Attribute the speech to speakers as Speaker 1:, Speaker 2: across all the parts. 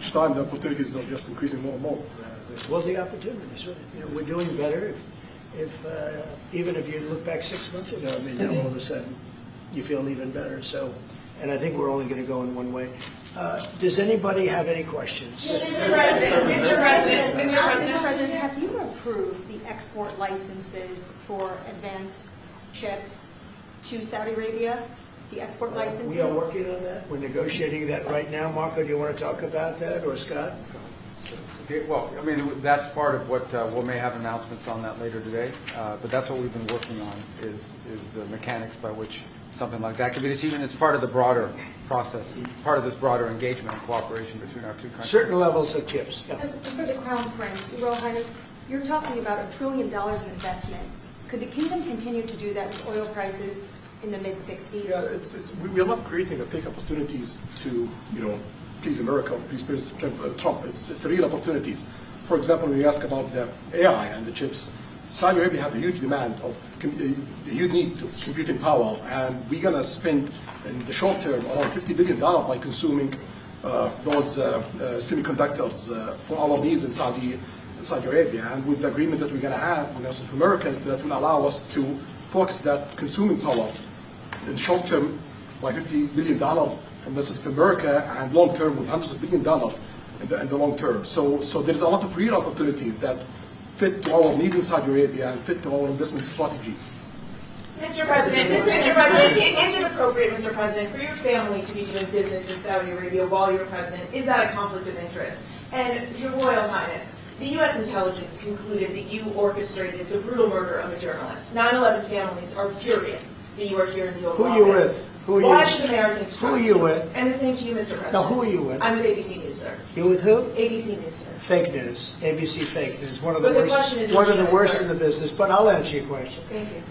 Speaker 1: each time the opportunities are just increasing more and more.
Speaker 2: Well, the opportunities, we're doing better. Even if you look back 6 months ago, I mean, now all of a sudden you feel even better. So, and I think we're only going to go in one way. Does anybody have any questions?
Speaker 3: Mr. President,
Speaker 4: have you approved the export licenses for advanced chips to Saudi Arabia? The export licenses?
Speaker 2: We are working on that. We're negotiating that right now. Marco, do you want to talk about that, or Scott?
Speaker 5: Okay, well, I mean, that's part of what we may have announcements on that later today. But that's what we've been working on is the mechanics by which something like that could be achieved. And it's part of the broader process, part of this broader engagement and cooperation between our two countries.
Speaker 2: Certain levels of chips. Yeah.
Speaker 4: And for the Crown Prince, Your Royal Highness, you're talking about $1 trillion of investment. Could the kingdom continue to do that with oil prices in the mid-60s?
Speaker 1: Yeah, we are not creating fake opportunities to, please America, please President Trump. It's real opportunities. For example, when you ask about the AI and the chips, Saudi Arabia have a huge demand of, a huge need of computing power, and we're going to spend in the short term around $50 billion by consuming those semiconductors for our needs in Saudi Arabia. And with the agreement that we're going to have with the Americans, that will allow us to focus that consuming power in short term by $50 billion from the South of America, and long term with hundreds of billions of dollars in the long term. So there's a lot of real opportunities that fit to our needs in Saudi Arabia and fit to our investment strategy.
Speaker 3: Mr. President, is it appropriate, Mr. President, for your family to be doing business in Saudi Arabia while you're president? Is that a conflict of interest? And Your Royal Highness, the U.S. intelligence concluded that you orchestrated the brutal murder of a journalist. 9/11 families are furious that you are here in the Oval Office.
Speaker 2: Who are you with?
Speaker 3: Why should Americans trust
Speaker 2: Who are you with?
Speaker 3: And the same to you, Mr. President.
Speaker 2: Now, who are you with?
Speaker 3: I'm with ABC News, sir.
Speaker 2: You with who?
Speaker 3: ABC News, sir.
Speaker 2: Fake news, ABC fake news, one of the
Speaker 3: But the
Speaker 2: worst,
Speaker 3: question is
Speaker 2: one of the
Speaker 3: legitimate,
Speaker 2: worst
Speaker 3: sir.
Speaker 2: in the business. But I'll answer your question.
Speaker 3: Thank you.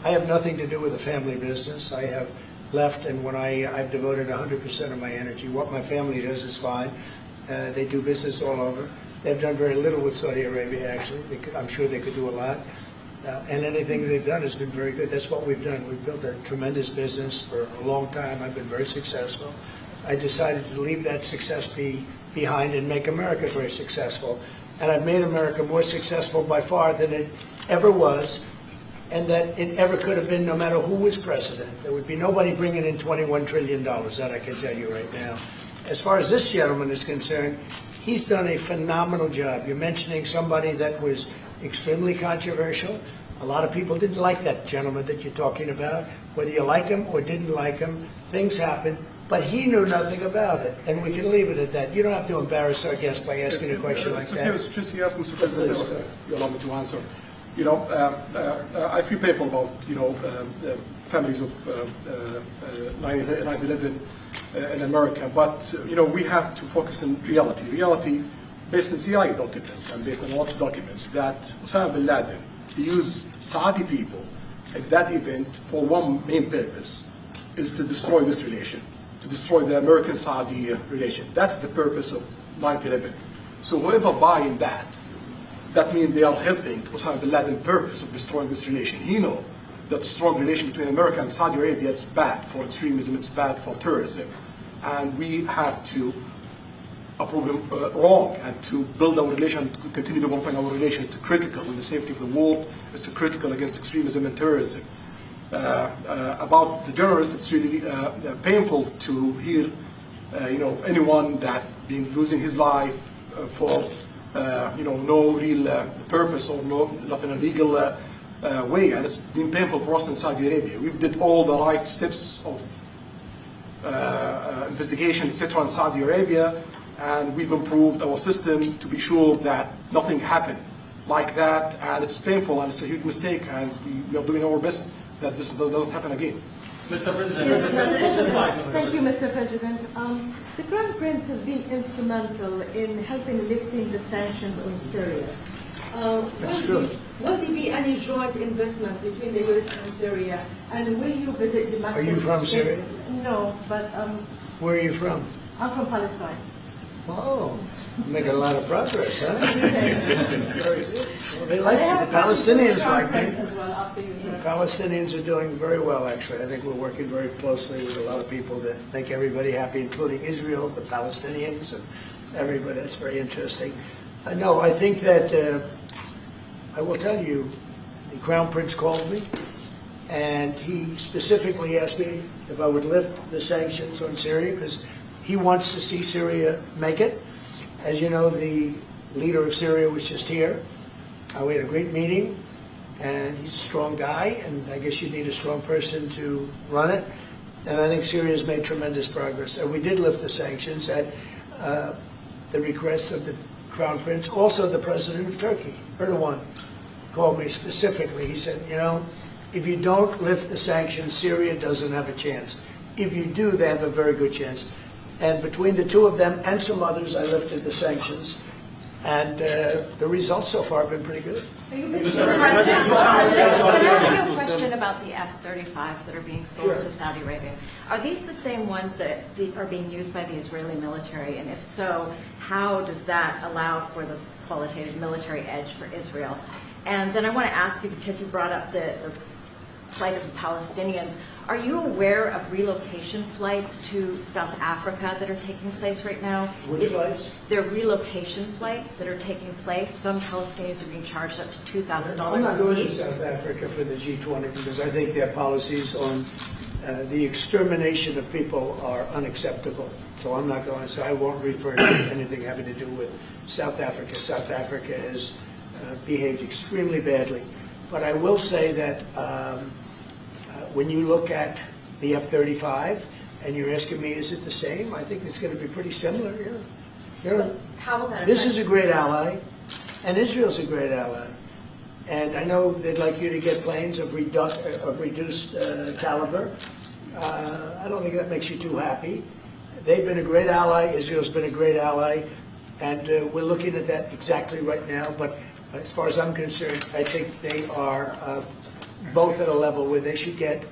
Speaker 2: I have nothing to do with the family business. I have left, and when I've devoted 100% of my energy. What my family does is fine. They do business all over. They've done very little with Saudi Arabia, actually. I'm sure they could do a lot. And anything they've done has been very good. That's what we've done. We've built a tremendous business for a long time. I've been very successful. I decided to leave that success behind and make America very successful. And I've made America more successful by far than it ever was, and that it ever could have been, no matter who was president. There would be nobody bringing in $21 trillion, that I can tell you right now. As far as this gentleman is concerned, he's done a phenomenal job. You're mentioning somebody that was extremely controversial. A lot of people didn't like that gentleman that you're talking about. Whether you like him or didn't like him, things happen. But he knew nothing about it, and we can leave it at that. You don't have to embarrass our guest by asking a question like that.
Speaker 1: Just ask Mr. President, if you allow me to answer. I feel painful about the families of 9/11 in America, but we have to focus on reality. Reality based on CIA documents and based on a lot of documents that Osama bin Laden used Saudi people at that event for one main purpose, is to destroy this relation, to destroy the American-Saudi relation. That's the purpose of 9/11. So whoever buying that means they are helping Osama bin Laden's purpose of destroying this relation. He knows that strong relation between America and Saudi Arabia is bad for extremism, it's bad for terrorism. And we have to approve him wrong and to build our relation, to continue developing our relation. It's critical in the safety of the world. It's critical against extremism and terrorism. About the journalists, it's really painful to hear, anyone that been losing his life for, no real purpose or nothing illegal way, and it's been painful for us in Saudi Arabia. We've did all the right steps of investigation, etc., in Saudi Arabia, and we've improved our system to be sure that nothing happened like that, and it's painful and it's a huge mistake, and we are doing our best that this doesn't happen again.
Speaker 6: Mr. President.
Speaker 7: Thank you, Mr. President. The Crown Prince has been instrumental in helping lifting the sanctions on Syria.
Speaker 2: That's true.
Speaker 7: Will there be any joint investment between the U.S. and Syria? And will you visit Damascus?
Speaker 2: Are you from Syria?
Speaker 7: No, but
Speaker 2: Where are you from?
Speaker 7: I'm from Palestine.
Speaker 2: Oh, making a lot of progress, huh? Very good. Well, they like it. The Palestinians like me.
Speaker 7: As well, after you,
Speaker 2: The
Speaker 7: sir.
Speaker 2: Palestinians are doing very well, actually. I think we're working very closely with a lot of people that make everybody happy, including Israel, the Palestinians, and everybody. That's very interesting. No, I think that, I will tell you, the Crown Prince called me, and he specifically asked me if I would lift the sanctions on Syria, because he wants to see Syria make it. As you know, the leader of Syria was just here. We had a great meeting, and he's a strong guy, and I guess you need a strong person to run it. And I think Syria's made tremendous progress. And we did lift the sanctions at the request of the Crown Prince. Also, the President of Turkey, Erdogan, called me specifically. He said, you know, if you don't lift the sanctions, Syria doesn't have a chance. If you do, they have a very good chance. And between the two of them and some others, I lifted the sanctions. And the results so far have been pretty good.
Speaker 6: Mr. President, can I ask you a question about the F-35s that are being sold to Saudi Arabia? Are these the same ones that are being used by the Israeli military? And if so, how does that allow for the qualitative military edge for Israel? And then I want to ask you, because you brought up the plight of the Palestinians, are you aware of relocation flights to South Africa that are taking place right now?
Speaker 2: Which flights?
Speaker 6: There are relocation flights that are taking place. Some Palestinians are being charged up to $2,000
Speaker 2: I'm not going to
Speaker 6: a seat.
Speaker 2: South Africa for the G20 because I think their policies on the extermination of people are unacceptable. So I'm not going, so I won't refer to anything having to do with South Africa. South Africa has behaved extremely badly. But I will say that when you look at the F-35 and you're asking me, is it the same? I think it's going to be pretty similar, yeah. You know,
Speaker 6: How will that
Speaker 2: this
Speaker 6: affect-
Speaker 2: is a great ally, and Israel's a great ally. And I know they'd like you to get planes of reduced caliber. I don't think that makes you too happy. They've been a great ally. Israel's been a great ally. And we're looking at that exactly right now. But as far as I'm concerned, I think they are both at a level where they should get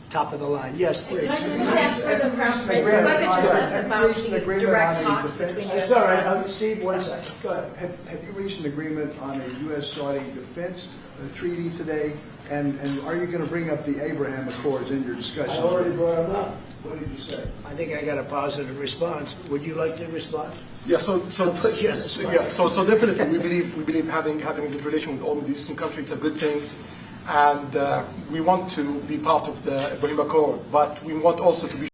Speaker 2: top of the line. Yes, please.
Speaker 6: Can I just ask for the Crown Prince, if I could just ask about the direct talks between U.S.
Speaker 2: It's all right. Steve, 1 second. Go ahead.
Speaker 8: Have you reached an agreement on a U.S.-Saudi defense treaty today? And are you going to bring up the Abraham Accords in your discussion?
Speaker 2: I already brought them up.
Speaker 8: What did you say?
Speaker 2: I think I got a positive response. Would you like to respond?
Speaker 1: Yeah, so
Speaker 2: Yes.
Speaker 1: definitely we believe having a good relation with all Middle Eastern countries is a good thing, and we want to be part of the Abraham Accord, but we want also to be